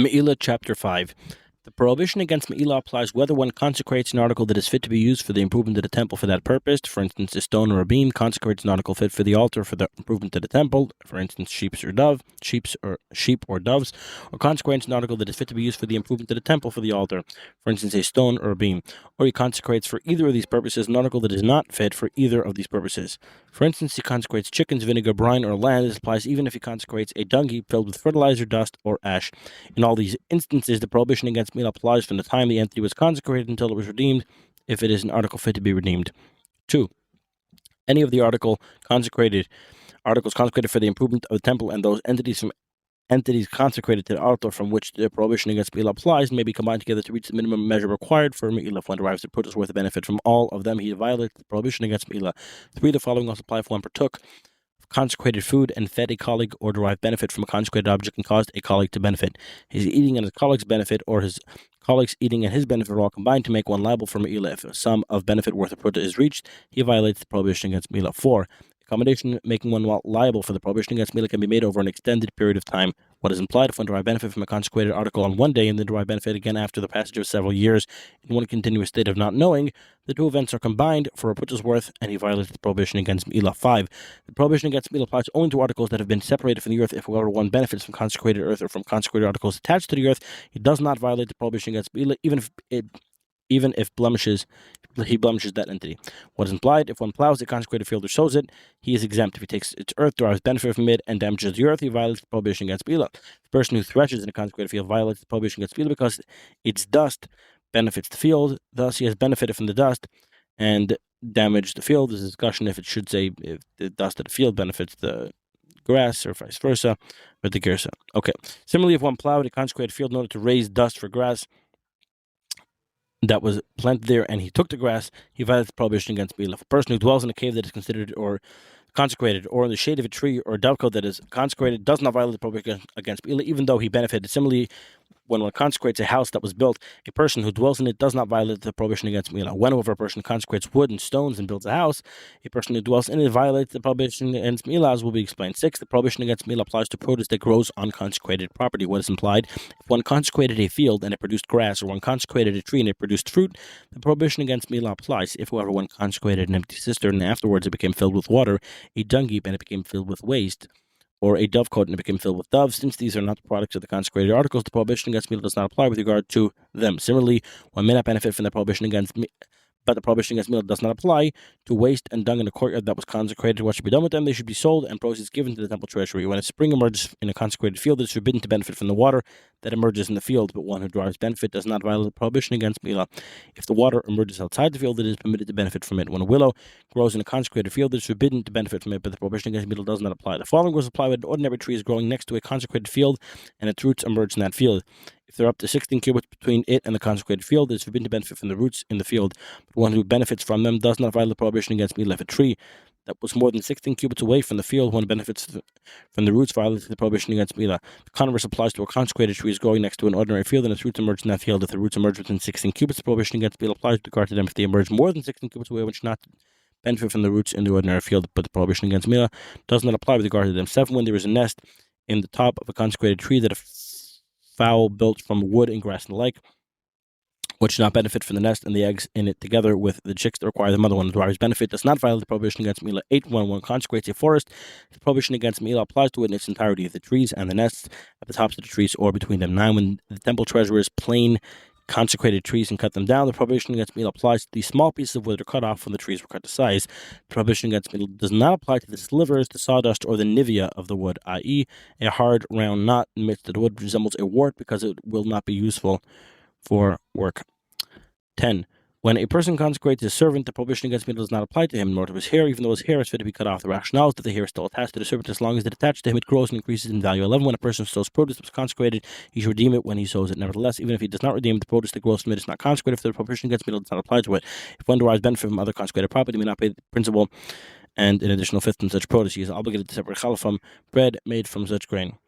מעילה, Chapter 5. The prohibition against Ma'ila applies whether one consecrates an article that is fit to be used for the improvement of the temple for that purpose, for instance, a stone or a beam, consecrates an article fit for the altar for the improvement of the temple, for instance, sheep or doves, or consecrates an article that is fit to be used for the improvement of the temple for the altar, for instance, a stone or a beam, or he consecrates for either of these purposes an article that is not fit for either of these purposes. For instance, he consecrates chickens, vinegar, brine, or land. This applies even if he consecrates a dung heap filled with fertilizer, dust, or ash. In all these instances, the prohibition against meal applies from the time the entity was consecrated until it was redeemed, if it is an article fit to be redeemed. 2. Any of the articles consecrated for the improvement of the temple and those entities consecrated to the altar from which the prohibition against meal applies may be combined together to reach the minimum measure required for meal. If one derives the produce worth of benefit from all of them, he violates the prohibition against meal. 3. The following also apply if one partook consecrated food and fed a colleague or derived benefit from a consecrated object and caused a colleague to benefit. His eating and his colleague's benefit, or his colleague's eating and his benefit are all combined to make one liable for Me'ila. If a sum of benefit worth of produce is reached, he violates the prohibition against Me'ila. 4. Accommodation making one liable for the prohibition against Me'ila can be made over an extended period of time. What is implied if one derived benefit from a consecrated article on one day and then derived benefit again after the passage of several years in one continuous state of not knowing, the two events are combined for a purchase worth, and he violates the prohibition against Me'ila. 5. The prohibition against Me'ila applies only to articles that have been separated from the earth. If whoever one benefits from consecrated earth or from consecrated articles attached to the earth, he does not violate the prohibition against Me'ila, even if he blemishes that entity. What is implied, if one plows a consecrated field or sows it, he is exempt. If he takes its earth, derives benefit from it, and damages the earth, he violates the prohibition against Me'ila. The person who threshes in a consecrated field violates the prohibition against Me'ila because its dust benefits the field, thus he has benefited from the dust and damaged the field. There's a discussion if it should say if the dust of the field benefits the grass or vice versa, but the gersa. Okay. Similarly, if one plowed a consecrated field in order to raise dust for grass that was planted there, and he took the grass, he violates the prohibition against Me'ila. If a person who dwells in a cave that is considered or consecrated, or in the shade of a tree or a dovecote that is consecrated, does not violate the prohibition against Me'ila, even though he benefited. Similarly, when one consecrates a house that was built, a person who dwells in it does not violate the prohibition against Me'ila. Whenever a person consecrates wood and stones and builds a house, a person who dwells in it violates the prohibition against Me'ila, as will be explained. 6. The prohibition against Me'ila applies to produce that grows on consecrated property. What is implied? If one consecrated a field and it produced grass, or one consecrated a tree and it produced fruit, the prohibition against Me'ila applies. If, however, one consecrated an empty cistern and afterwards it became filled with water, a dung heap and it became filled with waste, or a dovecote and it became filled with doves, since these are not the products of the consecrated articles, the prohibition against Me'ila does not apply with regard to them. Similarly, one may not benefit from the prohibition against but the prohibition against Me'ila does not apply to waste and dung in a courtyard that was consecrated. What should be done with them? They should be sold and proceeds given to the temple treasury. When a spring emerges in a consecrated field, it is forbidden to benefit from the water that emerges in the field, but one who derives benefit does not violate the prohibition against Me'ila. If the water emerges outside the field, it is permitted to benefit from it. When a willow grows in a consecrated field, it is forbidden to benefit from it, but the prohibition against Me'ila does not apply. The following rules apply when an ordinary tree is growing next to a consecrated field and its roots emerge in that field. If there are up to 16 cubits between it and the consecrated field, it is forbidden to benefit from the roots in the field. But one who benefits from them does not violate the prohibition against Me'ila. If a tree that was more than 16 cubits away from the field, one benefits from the roots, violates the prohibition against Me'ila. The converse applies to a consecrated tree is growing next to an ordinary field and its roots emerge in that field. If the roots emerge within 16 cubits, the prohibition against Me'ila applies with regard to them. If they emerge more than 16 cubits away, one should not benefit from the roots in the ordinary field, but the prohibition against Me'ila does not apply with regard to them. 7. When there is a nest in the top of a consecrated tree that a fowl built from wood and grass and the like, which should not benefit from the nest and the eggs in it together with the chicks that require the mother one. The derives benefit does not violate the prohibition against Me'ila. 8. When one consecrates a forest, the prohibition against Me'ila applies to it in its entirety, the trees and the nests at the tops of the trees or between them. 9. When the temple treasurers plane consecrated trees and cut them down, the prohibition against Me'ila applies to the small pieces of wood that are cut off when the trees were cut to size. The prohibition against Me'ila does not apply to the slivers, the sawdust, or the nivea of the wood, i.e., a hard round knot in the midst of the wood resembles a wart because it will not be useful for work. 10. When a person consecrates his servant, the prohibition against Me'ila does not apply to him, nor to his hair, even though his hair is fit to be cut off. The rationale is that the hair is still attached to the servant. As long as it attached to him, it grows and increases in value. 11. When a person sows produce that was consecrated, he should redeem it when he sows it. Nevertheless, even if he does not redeem the produce that grows from it is not consecrated, if the prohibition against Me'ila does not apply to it. If one derives benefit from other consecrated property, he may not pay the principal and an additional fifth from such produce. He is obligated to separate challah from bread made from such grain.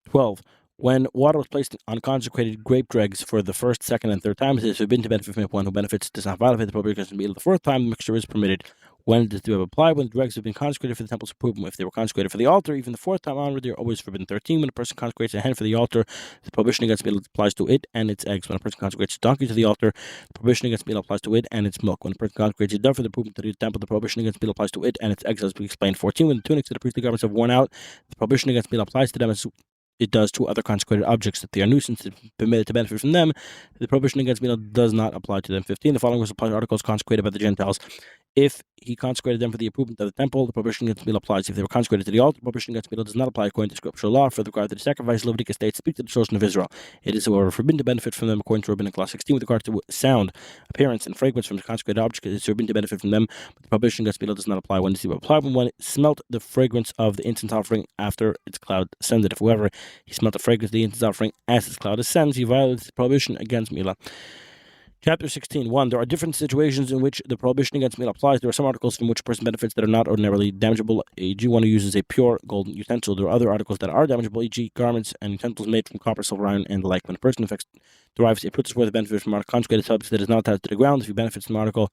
12. When water was placed on consecrated grape dregs for the first, second, and third times, it is forbidden to benefit from it. One who benefits does not violate the prohibition against Meila. The fourth time, the mixture is permitted. When does the apply? When the dregs have been consecrated for the temple's improvement. If they were consecrated for the altar, even the fourth time onward, they are always forbidden. 13. When a person consecrates a hen for the altar, the prohibition against Meila applies to it and its eggs. When a person consecrates a donkey to the altar, the prohibition against Meila applies to it and its milk. When a person consecrates a dove for the improvement to the temple, the prohibition against Meila applies to it and its eggs, as we explained. 14. When the tunics of the priestly garments have worn out, the prohibition against Meila applies to them as it does to other consecrated objects. That they are nuisance and permitted to benefit from them, the prohibition against Meila does not apply to them. 15. The following was applied to articles consecrated by the Gentiles. If he consecrated them for the improvement of the temple, the prohibition against Meila applies. If they were consecrated to the altar, the prohibition against Meila does not apply according to scriptural law. For the regard to the sacrifice, Leviticus states, speak to the children of Israel. It is, however, forbidden to benefit from them according to rabbinic law. 16. With regard to sound, appearance, and fragrance from the consecrated object, it is forbidden to benefit from them, but the prohibition against Meila does not apply. When does it apply? When it smelt the fragrance of the incense offering after its cloud ascended. If whoever he smelt the fragrance of the incense offering as its cloud ascends, he violates the prohibition against Meila. Chapter 16. 1. There are different situations in which the prohibition against Meila applies. There are some articles from which a person benefits that are not ordinarily damageable, e.g. one who uses a pure golden utensil. There are other articles that are damageable, e.g. garments and utensils made from copper, silver, iron, and the like. When a person derives a purchase worth of benefit from a consecrated substance that is not attached to the ground, if he benefits from an article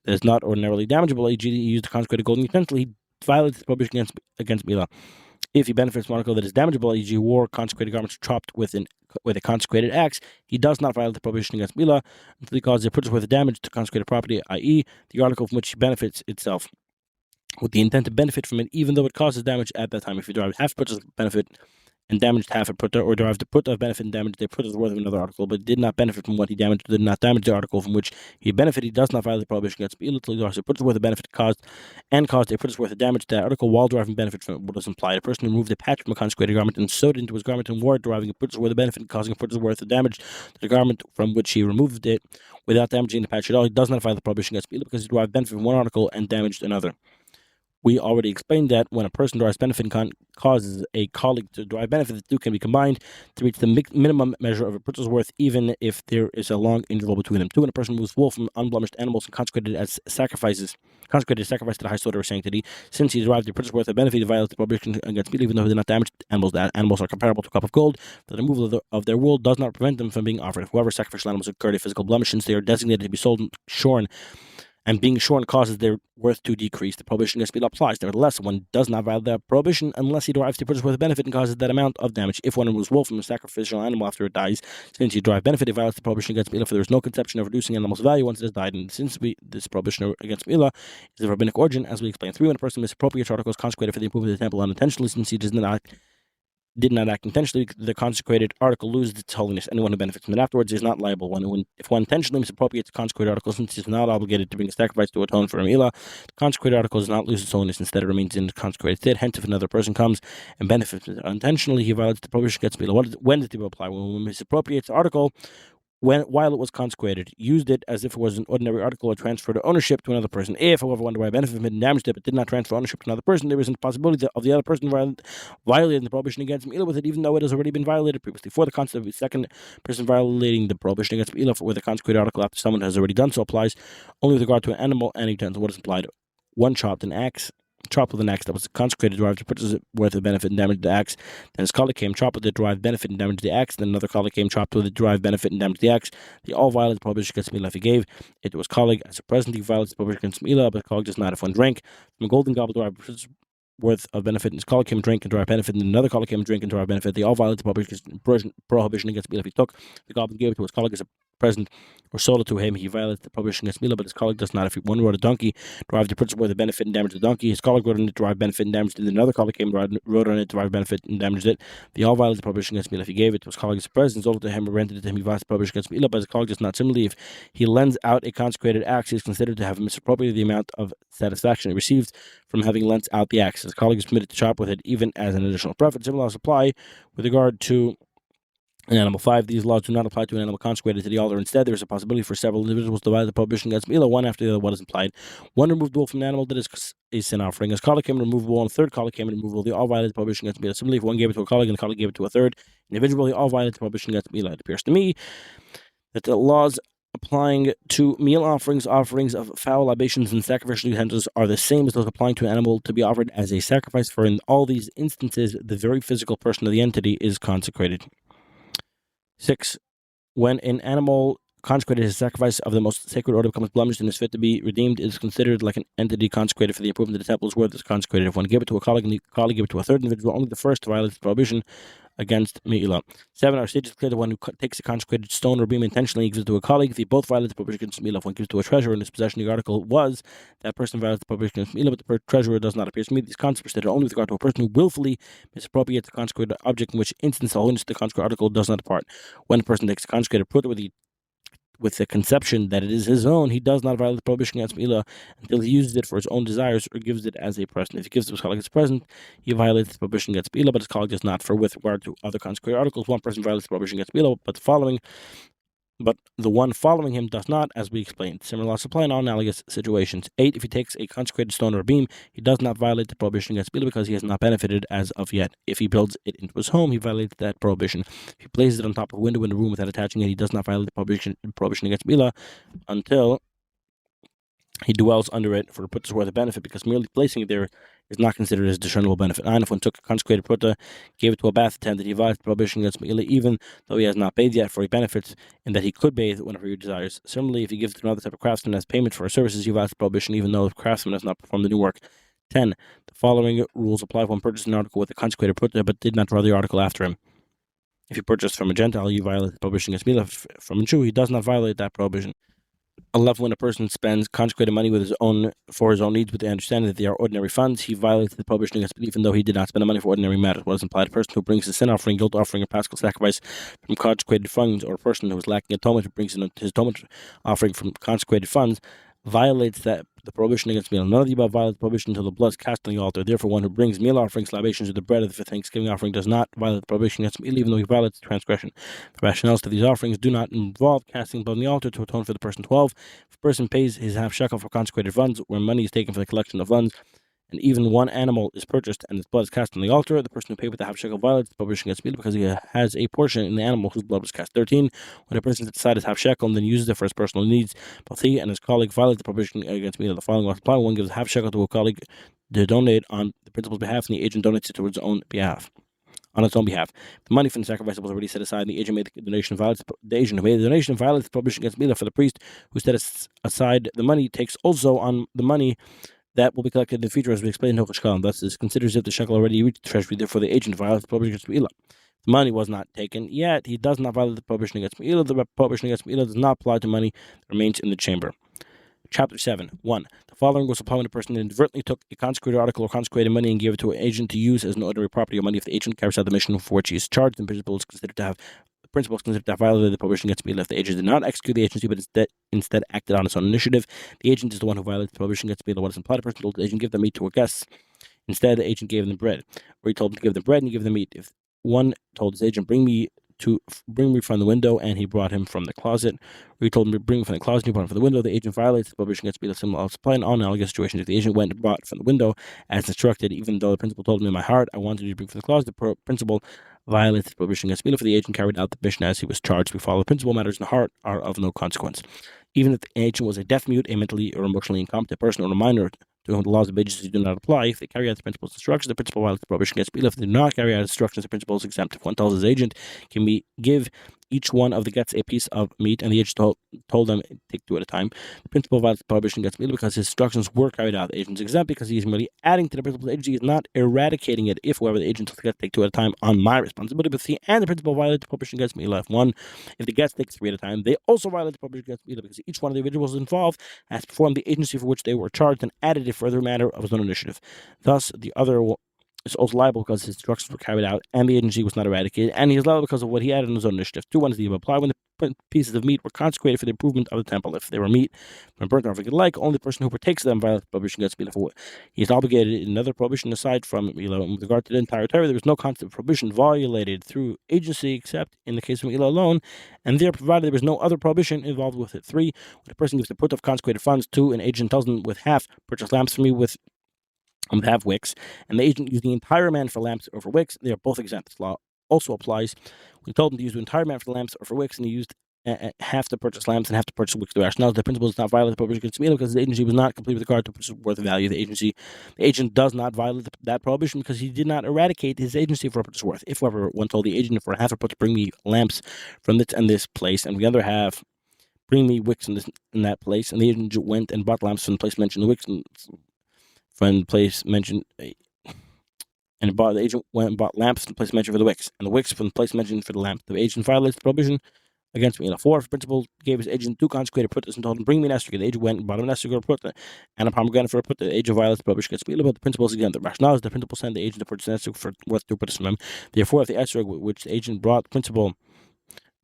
that is not ordinarily damageable, e.g. he used a consecrated golden utensil, he violates the prohibition against Meila. If he benefits from an article that is damageable, e.g. wore consecrated garments chopped with a consecrated axe, he does not violate the prohibition against Meila until he causes a purchase worth of damage to consecrated property, i.e. the article from which he benefits itself, with the intent to benefit from it, even though it causes damage at that time. If he derived half purchase benefit and damaged half a putta, or derived a putta of benefit and damaged a putta's worth of another article, but did not benefit from what he damaged, did not damage the article from which he benefited, he does not violate the prohibition against Meila until he derives a purchase worth of benefit caused a purchase worth of damage to that article while deriving benefit from it. What is implied? A person removed a patch from a consecrated garment and sewed it into his garment and wore it, deriving a purchase worth of benefit and causing a purchase worth of damage to the garment from which he removed it without damaging the patch at all. He does not violate the prohibition against Meila because he derived benefit from one article and damaged another. We already explained that when a person derives benefit and causes a colleague to derive benefit, the two can be combined to reach the minimum measure of a purchase worth, even if there is a long interval between them. 2. When a person moves wool from unblemished animals and consecrated sacrifice to the highest order of sanctity, since he derived the purchase worth of benefit, he violates the prohibition against Meila, even though he did not damage animals. The animals are comparable to a cup of gold. The removal of their wool does not prevent them from being offered. If whoever sacrificial animals incurred a physical blemish, since they are designated to be sold shorn, and being shorn causes their worth to decrease, the prohibition against Meila applies. Nevertheless, one does not violate that prohibition unless he derives the purchase worth of benefit and causes that amount of damage. If one removes wool from a sacrificial animal after it dies, since he derived benefit, he violates the prohibition against Meila, for there is no conception of reducing animal's value once it has died. And since this prohibition against Meila is of rabbinic origin, as we explained. 3. When a person misappropriates articles consecrated for the improvement of the temple unintentionally, since he did not act intentionally, the consecrated article loses its holiness. Anyone who benefits from it afterwards is not liable. If one intentionally misappropriates a consecrated article, since he is not obligated to bring a sacrifice to atone for a Meila, the consecrated article does not lose its holiness. Instead, it remains in the consecrated state. Hence, if another person comes and benefits from it unintentionally, he violates the prohibition against Meila. When does it apply? When one misappropriates the article while it was consecrated, used it as if it was an ordinary article, or transferred ownership to another person. If, however, one derived benefit from it and damaged it but did not transfer ownership to another person, there is a possibility of the other person violating the prohibition against Meila with it, even though it has already been violated previously. For the concept of the second person violating the prohibition against Meila with a consecrated article after someone has already done so applies only with regard to an animal and utensil. What is implied? One chopped with an axe that was consecrated, derived a purchase worth of benefit and damaged the axe. Then his colleague came, chopped with it, derived benefit and damaged the axe. Then another colleague came, chopped with it, derived benefit and damaged the axe. They all violated the prohibition against Meila if he gave it to his colleague. As a present, he violates the prohibition against Meila, but the colleague does not if one drank from a golden goblet, derived worth of benefit, and his colleague came and drank and derive benefit, and another colleague came and drank and derive benefit. They all violated the prohibition against Meila. If he took the goblet and gave it to his colleague as a present or sold it to him, he violates the prohibition against Meila, but his colleague does not. If one rode a donkey, derived the purchase worth of benefit and damaged the donkey, his colleague rode on it, derived benefit and damaged it, and another colleague came and rode on it, derived benefit and damaged it. They all violated the prohibition against Meila. If he gave it to his colleague as a present, sold it to him, or rented it to him, he violates the prohibition against Meila, but his colleague does not. Similarly, if he lends out a consecrated axe, he is considered to have misappropriated the amount of satisfaction he received from having lent out the axe. His colleague is permitted to chop with it, even as an additional profit. Similar laws apply with regard to an animal. 5. These laws do not apply to an animal consecrated to the altar. Instead, there is a possibility for several individuals to violate the prohibition against Meila, one after the other. What is implied? One removed wool from an animal that is a sin offering. His colleague came and removed wool, and a third colleague came and removed wool. They all violated the prohibition against Meila. Similarly, if one gave it to a colleague and the colleague gave it to a third individual, they all violated the prohibition against Meila. It appears to me that the laws applying to meal offerings of fowl libations and sacrificial utensils are the same as those applying to an animal to be offered as a sacrifice, for in all these instances the very physical person of the entity is consecrated. 6. When an animal consecrated as a sacrifice of the most sacred order becomes blemished and is fit to be redeemed, it is considered like an entity consecrated for the improvement of the temple is worth is consecrated. If one give it to a colleague and the colleague give it to a third individual, only the first violates the prohibition against מעילה. 7. Our sage is clear that one who takes a consecrated stone or beam intentionally and gives it to a colleague, if they both violate the prohibition against מעילה. If one gives it to a treasurer in his possession, the article was that person violates the prohibition against מעילה, but the treasurer does not appear to me. These concepts are stated only with regard to a person who willfully misappropriates the consecrated object, in which instance the holiness of the consecrated article does not depart. When a person takes a consecrated pruta with the conception that it is his own, he does not violate the prohibition against מעילה until he uses it for his own desires or gives it as a present. If he gives it to his colleague as a present, he violates the prohibition against מעילה, but his colleague does not. For with regard to other consecrated articles, one person violates the prohibition against מעילה, but the one following him does not, as we explained. Similar laws apply in all analogous situations. 8. If he takes a consecrated stone or a beam, he does not violate the prohibition against מעילה because he has not benefited as of yet. If he builds it into his home, he violates that prohibition. If he places it on top of a window in a room without attaching it, he does not violate the prohibition against מעילה until he dwells under it for a putah's worth of benefit, because merely placing it there is not considered as discernible benefit. 9. If one took a consecrated putah, gave it to a bath attendant, he violates the prohibition against מעילה, even though he has not bathed yet, for he benefits in that he could bathe whenever he desires. Similarly, if he gives it to another type of craftsman as payment for his services, he violates the prohibition, even though the craftsman has not performed the new work. 10. The following rules apply if one purchased an article with a consecrated putah, but did not draw the article after him. If he purchased from a Gentile, you violate the prohibition against מעילה. From a Jew, he does not violate that prohibition. 11. When a person spends consecrated money for his own needs with the understanding that they are ordinary funds, he violates the prohibition against מעילה, even though he did not spend the money for ordinary matters. What is implied? A person who brings a sin offering, guilt offering, or paschal sacrifice from consecrated funds, or a person who is lacking atonement who brings in his atonement offering from consecrated funds, violates the prohibition against מעילה. None of the above violates the prohibition until the blood is cast on the altar. Therefore, one who brings meal offerings, libations, or the bread of the Thanksgiving offering does not violate the prohibition against מעילה, even though he violates the transgression. The rationales to these offerings do not involve casting blood on the altar to atone for the person. 12. If a person pays his half shekel for consecrated funds, where money is taken for the collection of funds, and even one animal is purchased and its blood is cast on the altar, the person who paid with the half shekel violates the prohibition against מעילה because he has a portion in the animal whose blood was cast. 13. When a person sets aside his half shekel and then uses it for his personal needs, both he and his colleague violate the prohibition against מעילה. The following laws apply: one gives half shekel to a colleague to donate on the principal's behalf, and the agent donates it to its own behalf. On its own behalf, the money from the sacrifice was already set aside, and the agent made the donation violates the agent who made the donation violates the prohibition against מעילה. For the priest who set aside the money takes also on the money that will be collected in the future, as we explained in Chodesh. Thus, is considered as if the shekel already reached the treasury. Therefore, the agent violates the prohibition against מעילה. The money was not taken yet. He does not violate the prohibition against מעילה. The prohibition against מעילה does not apply to money that remains in the chamber. Chapter 7. 1. The following was applied when a person inadvertently took a consecrated article or consecrated money and gave it to an agent to use as an ordinary property or money. If the agent carries out the mission for which he is charged, then the principal is considered to have violated the prohibition against מעילה. If the agent did not execute the agency, but instead acted on its own initiative, the agent is the one who violates the prohibition against מעילה. What is implied? A person told the agent, give the meat to a guest. Instead, the agent gave them bread. Or he told him to give them bread and he gave them meat. If one told his agent, bring me from the window, and he brought him from the closet, or he told him to bring him from the closet and he brought him from the window, the agent violates the prohibition against מעילה. Similar apply in all analogous situations. If the agent went and brought from the window as instructed, even though the principal told him in my heart, I wanted you to bring from the closet, the principal violates the prohibition against מעילה, for the agent carried out the mission as he was charged. We follow the principal matters in the heart are of no consequence. Even if the agent was a deaf mute, a mentally or emotionally incompetent person, or a minor to whom the laws of agency do not apply, if they carry out the principal's instructions, the principal violates the prohibition against מעילה. If they do not carry out instructions, the principal is exempt. If one tells his agent, can we give each one of the guests a piece of meat, and the agent told them, take 2 at a time, the principal violates the prohibition against מעילה because his instructions were carried out. The agent is exempt because he is merely adding to the principal's agency. He is not eradicating it. If, however, the agent tells the guest, take 2 at a time on my responsibility, but he and the principal violate the prohibition against מעילה. If the guest takes 3 at a time, they also violate the prohibition against מעילה because each one of the individuals involved has performed the agency for which they were charged and added a further matter of his own initiative. Thus, the other is also liable because his instructions were carried out and the agency was not eradicated, and he is liable because of what he added in his own initiative. 2. 1 is the apply when the pieces of meat were consecrated for the improvement of the temple. If they were meat from burnt offering alike, only the person who partakes of them violates the prohibition against מעילה. He is obligated in another prohibition aside from מעילה. With regard to the entire Torah, there is no concept of prohibition violated through agency except in the case of מעילה alone, and there, provided there is no other prohibition involved with it. 3. When a person gives the put of consecrated funds to an agent, tells them with half, purchase lamps for me with have wicks, and the agent used the entire amount for lamps or for wicks, they are both exempt. This law also applies when he told him to use the entire amount for lamps or for wicks, and he used have to purchase lamps and have to purchase wicks. The rationale, the principle does not violate the prohibition against Mila because the agency was not complete with regard to purchase worth of value. The agent does not violate that prohibition because he did not eradicate his agency for purchase worth. If, however, one told the agent for half a put to bring me lamps from this and this place, and the other half bring me wicks in that place, and the agent went and bought lamps from the place mentioned, the wicks from the place mentioned. The agent went and bought lamps from the place mentioned for the wicks, and the wicks from the place mentioned for the lamp. The agent violates the prohibition against Mila. 4. If the principal gave his agent 2 consecrated putas and told him, bring me an estrog, the agent went and bought him an estrog or a puta, and a pomegranate for a puta, the agent violates the prohibition against Mila, but the principal is again. The rationale is the principal sent the agent to purchase an estrog for worth 2 putas from him. Therefore, if the estrog which the agent brought the principal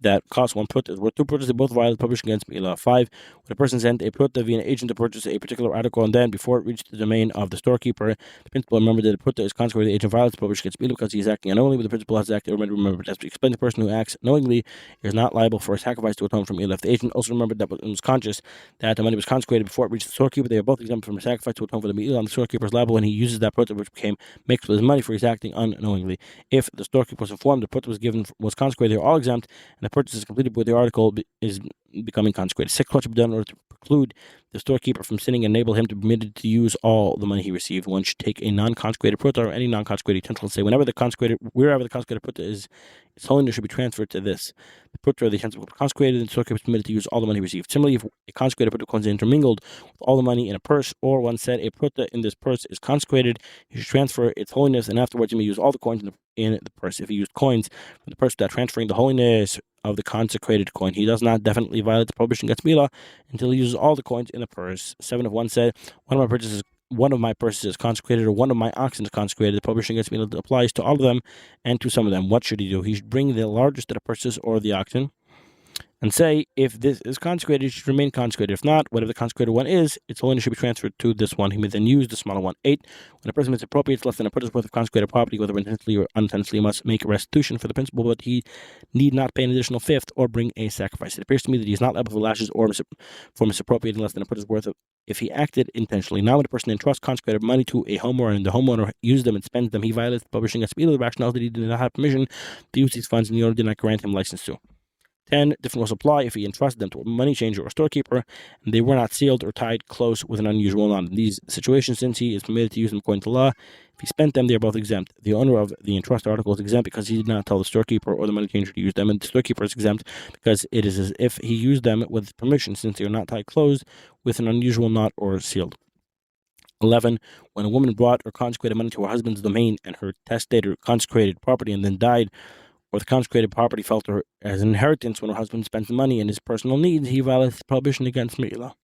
that costs 1 put is worth 2 putas, they both violate the prohibition against Mila. 5. When a person sent a puta via an agent to purchase a particular article, and then before it reached the domain of the storekeeper, the principal remembered that the puta is consecrated, the agent violates the prohibition against Mila because he is acting unknowingly, but the principal has acted remembered. As we explained, the person who acts knowingly is not liable for a sacrifice to atone from Mila. If the agent also remembered that was conscious that the money was consecrated before it reached the storekeeper, they are both exempt from a sacrifice to atone for the Mila, and the storekeeper is liable when he uses that puta which became mixed with his money, for he's acting unknowingly. If the storekeeper was informed the puta was consecrated, they are all exempt, and the purchase is completed with the article is becoming consecrated. 6. What should be done in order to preclude the storekeeper from sinning and enable him to be permitted to use all the money he received? One should take a non-consecrated puta or any non-consecrated utensil and say, wherever the consecrated puta is, its holiness should be transferred to this. The puta or the utensil will be consecrated, and the storekeeper is permitted to use all the money received. Similarly, if a consecrated puta coins intermingled with all the money in a purse, or one said a puta in this purse is consecrated, he should transfer its holiness, and afterwards he may use all the coins in the purse. If he used coins from the purse without transferring the holiness of the consecrated coin, he does not definitely violate the prohibition against Mila until he uses all the coins in the purse. 7. If one said, one of my purses is consecrated, or one of my oxen is consecrated, the prohibition against Mila applies to all of them and to some of them. What should he do? He should bring the largest of the purses or the oxen and say, if this is consecrated, it should remain consecrated. If not, whatever the consecrated one is, its holiness should be transferred to this one. He may then use the smaller one. 8. When a person misappropriates less than a purchase worth of consecrated property, whether intentionally or unintentionally, must make restitution for the principal, but he need not pay an additional fifth or bring a sacrifice. It appears to me that he is not liable for lashes or for misappropriating less than a purchase worth of if he acted intentionally. Now, when a person entrusts consecrated money to a homeowner and the homeowner uses them and spends them, he violates the prohibition against Mila. The rationale that he did not have permission to use these funds and the owner did not grant him license to. 10. Different rules apply if he entrusted them to a money changer or storekeeper, and they were not sealed or tied close with an unusual knot. In these situations, since he is permitted to use them according to law, if he spent them, they are both exempt. The owner of the entrusted article is exempt because he did not tell the storekeeper or the money changer to use them, and the storekeeper is exempt because it is as if he used them with permission, since they are not tied closed with an unusual knot or sealed. 11. When a woman brought or consecrated money to her husband's domain and her testator consecrated property and then died, or the consecrated property fell to her as an inheritance when her husband spent the money in his personal needs, he violates the prohibition against Mila.